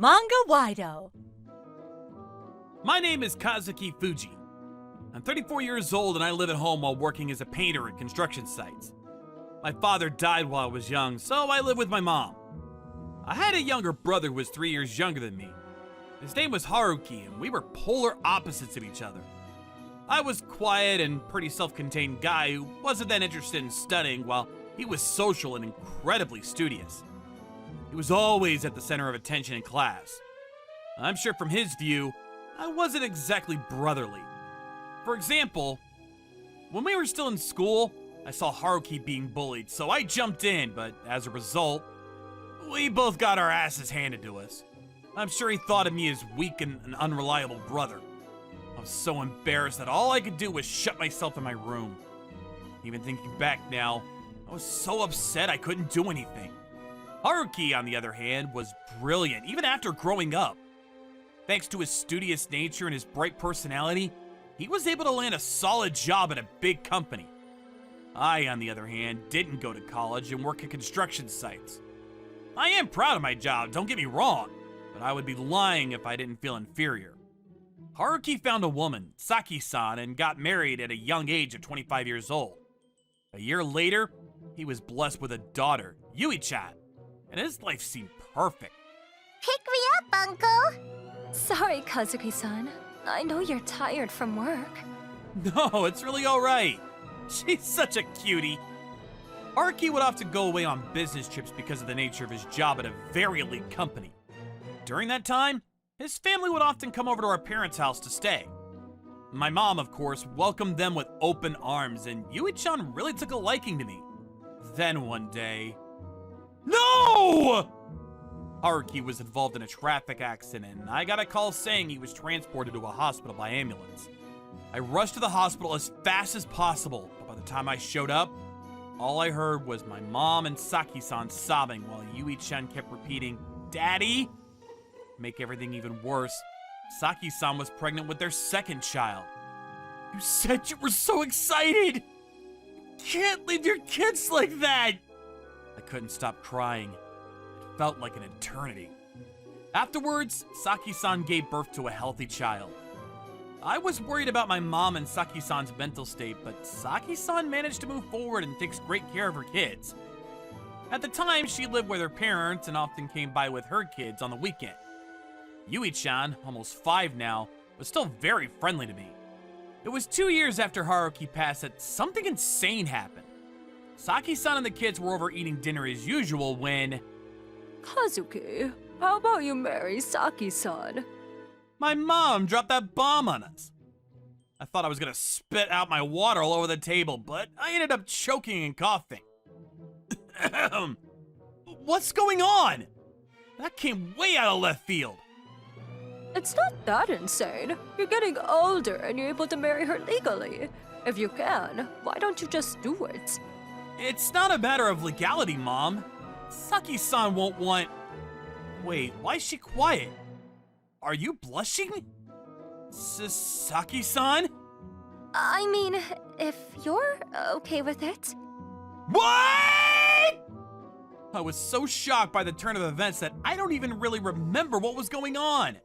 Manga-Waido. My name is Kazuki Fuji. I'm 34 years old and I live at home while working as a painter at construction sites. My father died while I was young, so I live with my mom. I had a younger brother who was 3 years younger than me. His name was Haruki, and we were polar opposites of each other. I was quiet and pretty self-contained guy who wasn't that interested in studying, while he was social and incredibly studious. He was always at the center of attention in class. I'm sure from his view, I wasn't exactly brotherly. For example, when we were still in school, I saw Haruki being bullied, so I jumped in, but as a result, we both got our asses handed to us. I'm sure he thought of me as weak and an unreliable brother. I was so embarrassed that all I could do was shut myself in my room. Even thinking back now, I was so upset I couldn't do anything. Haruki, on the other hand, was brilliant, even after growing up. Thanks to his studious nature and his bright personality, he was able to land a solid job at a big company. I, on the other hand, didn't go to college and work at construction sites. I am proud of my job, don't get me wrong, but I would be lying if I didn't feel inferior. Haruki found a woman, Saki-san, and got married at a young age of 25 years old. A year later, he was blessed with a daughter, Yui-chan, and his life seemed perfect. Pick me up, Uncle! Sorry, Kazuki-san. I know you're tired from work. No, it's really alright. She's such a cutie. Haruki would often go away on business trips because of the nature of his job at a very elite company. During that time, his family would often come over to our parents' house to stay. My mom, of course, welcomed them with open arms, and Yui-chan really took a liking to me. Then one day... No! Haruki was involved in a traffic accident, and I got a call saying he was transported to a hospital by ambulance. I rushed to the hospital as fast as possible, but by the time I showed up, all I heard was my mom and Saki-san sobbing while Yui-chan kept repeating, "Daddy?" To make everything even worse, Saki-san was pregnant with their second child. You said you were so excited! You can't leave your kids like that! I couldn't stop crying. It felt like an eternity. Afterwards, Saki-san gave birth to a healthy child. I was worried about my mom and Saki-san's mental state, but Saki-san managed to move forward and takes great care of her kids. At the time, she lived with her parents and often came by with her kids on the weekend. Yui-chan, almost 5 now, was still very friendly to me. It was 2 years after Haruki passed that something insane happened. Saki-san and the kids were over eating dinner as usual when... Kazuki, how about you marry Saki-san? My mom dropped that bomb on us. I thought I was gonna spit out my water all over the table, but I ended up choking and coughing. What's going on? That came way out of left field. It's not that insane. You're getting older and you're able to marry her legally. If you can, why don't you just do it? It's not a matter of legality, Mom. Saki-san won't want... Wait, why is she quiet? Are you blushing? Saki-san? I mean, if you're okay with it. What?! I was so shocked by the turn of events that I don't even really remember what was going on.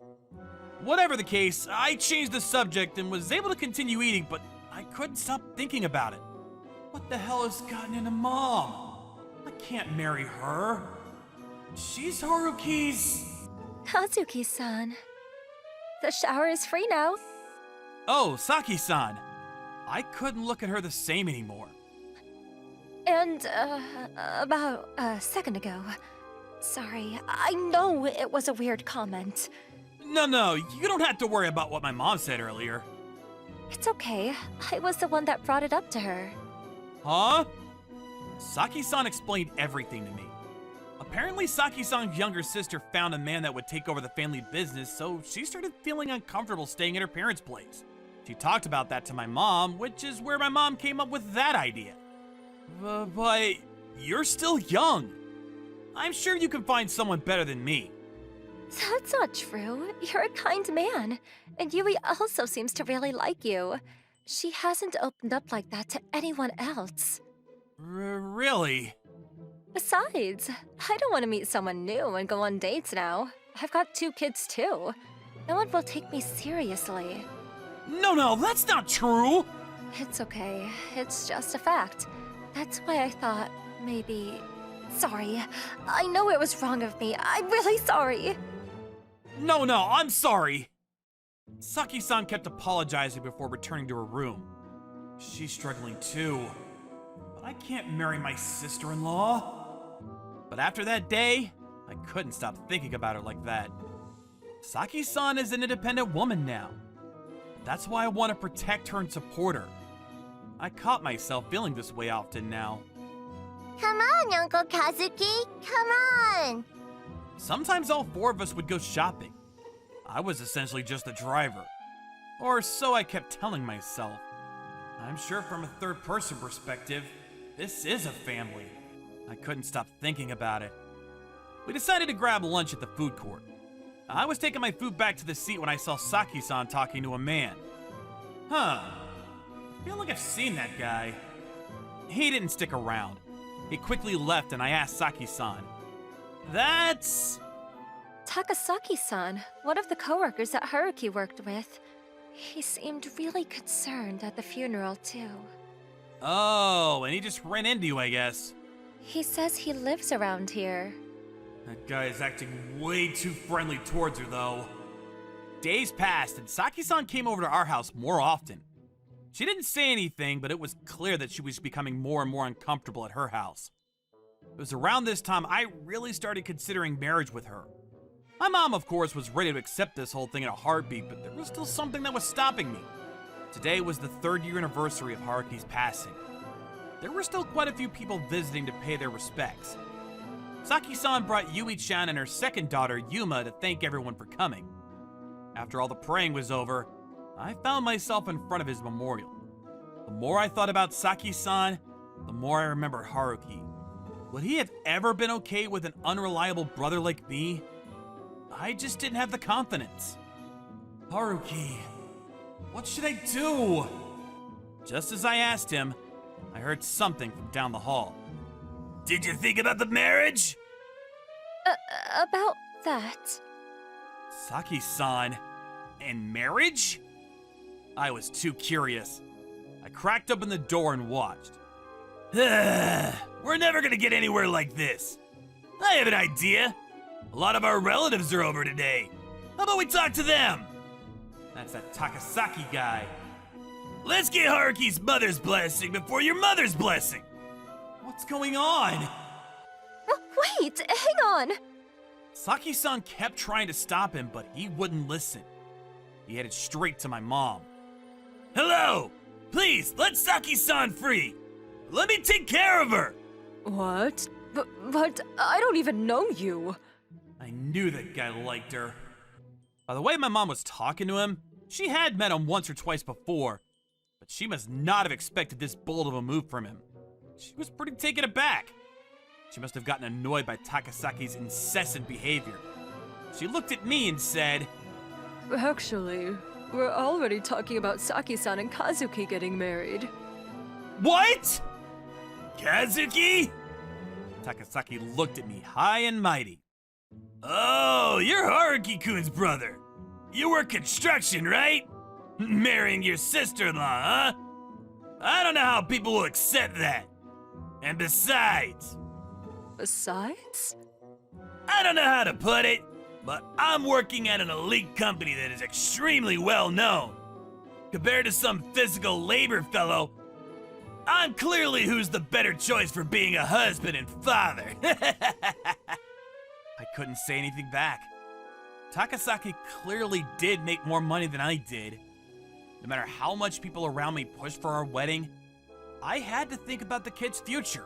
Whatever the case, I changed the subject and was able to continue eating, but I couldn't stop thinking about it. What the hell has gotten into Mom? I can't marry her. She's Haruki's... Kazuki-san. The shower is free now. Oh, Saki-san. I couldn't look at her the same anymore. And, about a second ago. Sorry, I know it was a weird comment. No, you don't have to worry about what my mom said earlier. It's okay. I was the one that brought it up to her. Huh? Saki-san explained everything to me. Apparently, Saki-san's younger sister found a man that would take over the family business, so she started feeling uncomfortable staying at her parents' place. She talked about that to my mom, which is where my mom came up with that idea. But you're still young. I'm sure you can find someone better than me. That's not true. You're a kind man. And Yui also seems to really like you. She hasn't opened up like that to anyone else. Really? Besides, I don't want to meet someone new and go on dates now. I've got 2 kids too. No one will take me seriously. No, that's not true! It's okay. It's just a fact. That's why I thought maybe... Sorry. I know it was wrong of me. I'm really sorry. No, I'm sorry. Saki-san kept apologizing before returning to her room. She's struggling too. But I can't marry my sister-in-law. But after that day, I couldn't stop thinking about her like that. Saki-san is an independent woman now. That's why I want to protect her and support her. I caught myself feeling this way often now. Come on, Uncle Kazuki. Come on. Sometimes all 4 of us would go shopping. I was essentially just the driver. Or so I kept telling myself. I'm sure from a third-person perspective, this is a family. I couldn't stop thinking about it. We decided to grab lunch at the food court. I was taking my food back to the seat when I saw Saki-san talking to a man. I feel like I've seen that guy. He didn't stick around. He quickly left and I asked Saki-san. That's... Takasaki-san, one of the coworkers that Haruki worked with. He seemed really concerned at the funeral too. Oh, and he just ran into you, I guess. He says he lives around here. That guy is acting way too friendly towards her, though. Days passed, and Saki-san came over to our house more often. She didn't say anything, but it was clear that she was becoming more and more uncomfortable at her house. It was around this time I really started considering marriage with her. My mom, of course, was ready to accept this whole thing in a heartbeat, but there was still something that was stopping me. Today was the 3rd-year anniversary of Haruki's passing. There were still quite a few people visiting to pay their respects. Saki-san brought Yui-chan and her second daughter, Yuma, to thank everyone for coming. After all the praying was over, I found myself in front of his memorial. The more I thought about Saki-san, the more I remembered Haruki. Would he have ever been okay with an unreliable brother like me? I just didn't have the confidence. Haruki, what should I do? Just as I asked him, I heard something from down the hall. Did you think about the marriage? About that? Saki-san, and marriage? I was too curious. I cracked open the door and watched. We're never gonna get anywhere like this. I have an idea. A lot of our relatives are over today. How about we talk to them? That's that Takasaki guy. Let's get Haruki's mother's blessing before your mother's blessing. What's going on? Wait, hang on. Saki-san kept trying to stop him, but he wouldn't listen. He headed straight to my mom. Hello! Please, let Saki-san free! Let me take care of her! What? But I don't even know you. I knew that guy liked her. By the way my mom was talking to him, she had met him once or twice before, but she must not have expected this bold of a move from him. She was pretty taken aback. She must have gotten annoyed by Takasaki's incessant behavior. She looked at me and said, Actually, we're already talking about Saki-san and Kazuki getting married. What? Kazuki? Takasaki looked at me high and mighty. Oh, you're Haruki-kun's brother. You work construction, right? Marrying your sister-in-law, huh? I don't know how people will accept that. And besides... Besides? I don't know how to put it, but I'm working at an elite company that is extremely well known. Compared to some physical labor fellow, I'm clearly who's the better choice for being a husband and father. I couldn't say anything back. Takasaki clearly did make more money than I did. No matter how much people around me pushed for our wedding, I had to think about the kid's future.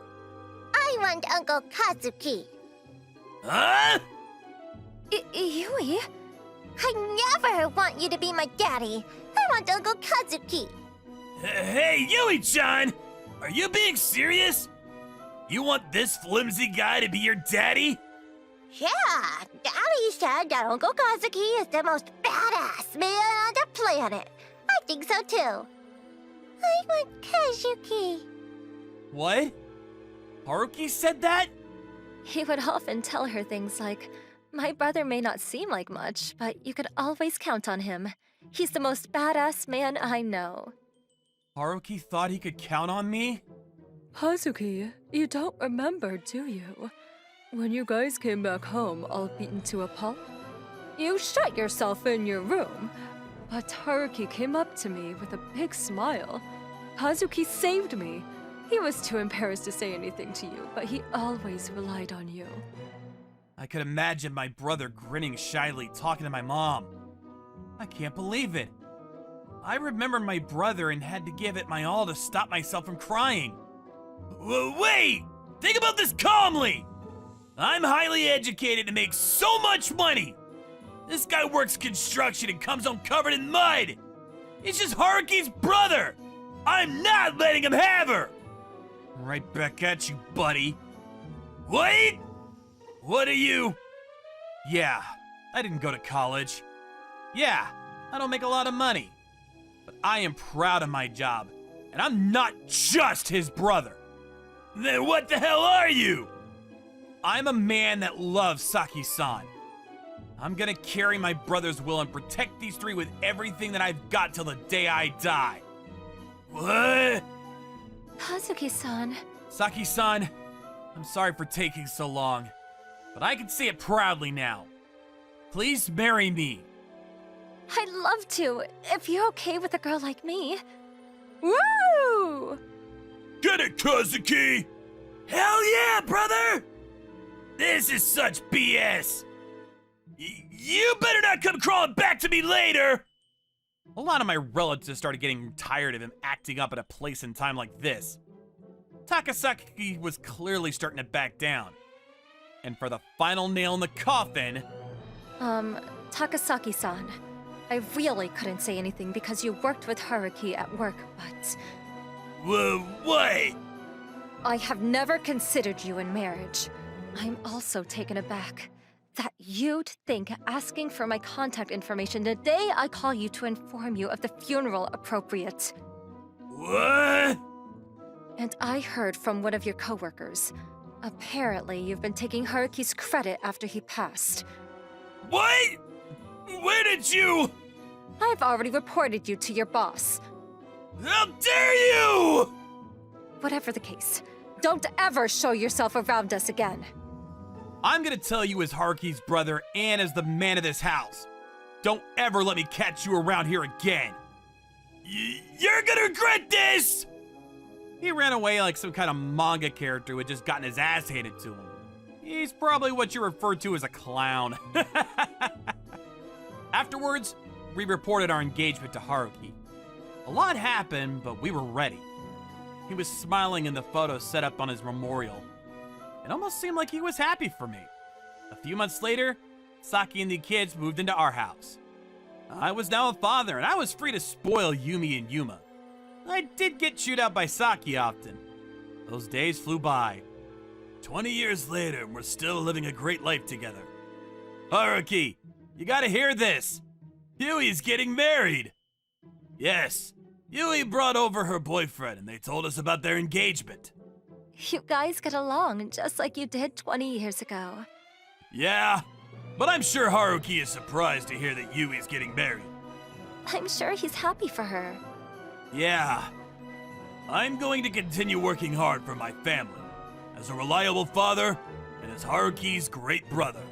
I want Uncle Kazuki. Huh? Yui? I never want you to be my daddy. I want Uncle Kazuki. Hey, Yui-chan! Are you being serious? You want this flimsy guy to be your daddy? Yeah, Daddy said that Uncle Kazuki is the most badass man on the planet. I think so too. I want Kazuki. What? Haruki said that? He would often tell her things like, My brother may not seem like much, but you could always count on him. He's the most badass man I know. Haruki thought he could count on me? Kazuki, you don't remember, do you? When you guys came back home all beaten to a pulp? You shut yourself in your room, but Haruki came up to me with a big smile. Kazuki saved me. He was too embarrassed to say anything to you, but he always relied on you. I could imagine my brother grinning shyly, talking to my mom. I can't believe it. I remembered my brother and had to give it my all to stop myself from crying. Wait! Think about this calmly! I'm highly educated and make so much money! This guy works construction and comes home covered in mud! It's just Haruki's brother! I'm not letting him have her! Right back at you, buddy. Wait! What are you? Yeah, I didn't go to college. Yeah, I don't make a lot of money. But I am proud of my job, and I'm not just his brother. Then what the hell are you? I'm a man that loves Saki-san. I'm gonna carry my brother's will and protect these three with everything that I've got till the day I die. What? Kazuki-san. Saki-san, I'm sorry for taking so long, but I can say it proudly now. Please marry me. I'd love to, if you're okay with a girl like me. Woo! Get it, Kazuki! Hell yeah, brother! This is such BS! You better not come crawling back to me later! A lot of my relatives started getting tired of him acting up at a place and time like this. Takasaki was clearly starting to back down. And for the final nail in the coffin... Takasaki-san. I really couldn't say anything because you worked with Haruki at work, but... What? I have never considered you in marriage. I'm also taken aback that you'd think asking for my contact information the day I call you to inform you of the funeral appropriate. What? And I heard from one of your coworkers. Apparently, you've been taking Haruki's credit after he passed. What? Where did you... I've already reported you to your boss. How dare you! Whatever the case, don't ever show yourself around us again. I'm gonna tell you as Haruki's brother and as the man of this house. Don't ever let me catch you around here again. You're gonna regret this! He ran away like some kind of manga character who had just gotten his ass handed to him. He's probably what you refer to as a clown. Afterwards, we reported our engagement to Haruki. A lot happened, but we were ready. He was smiling in the photo set up on his memorial. It almost seemed like he was happy for me. A few months later, Saki and the kids moved into our house. I was now a father, and I was free to spoil Yumi and Yuma. I did get chewed out by Saki often. Those days flew by. 20 years later, and we're still living a great life together. Haruki, you gotta hear this. Yui's getting married. Yes, Yui brought over her boyfriend, and they told us about their engagement. You guys get along just like you did 20 years ago. Yeah, but I'm sure Haruki is surprised to hear that Yui's getting married. I'm sure he's happy for her. Yeah. I'm going to continue working hard for my family, as a reliable father and as Haruki's great brother.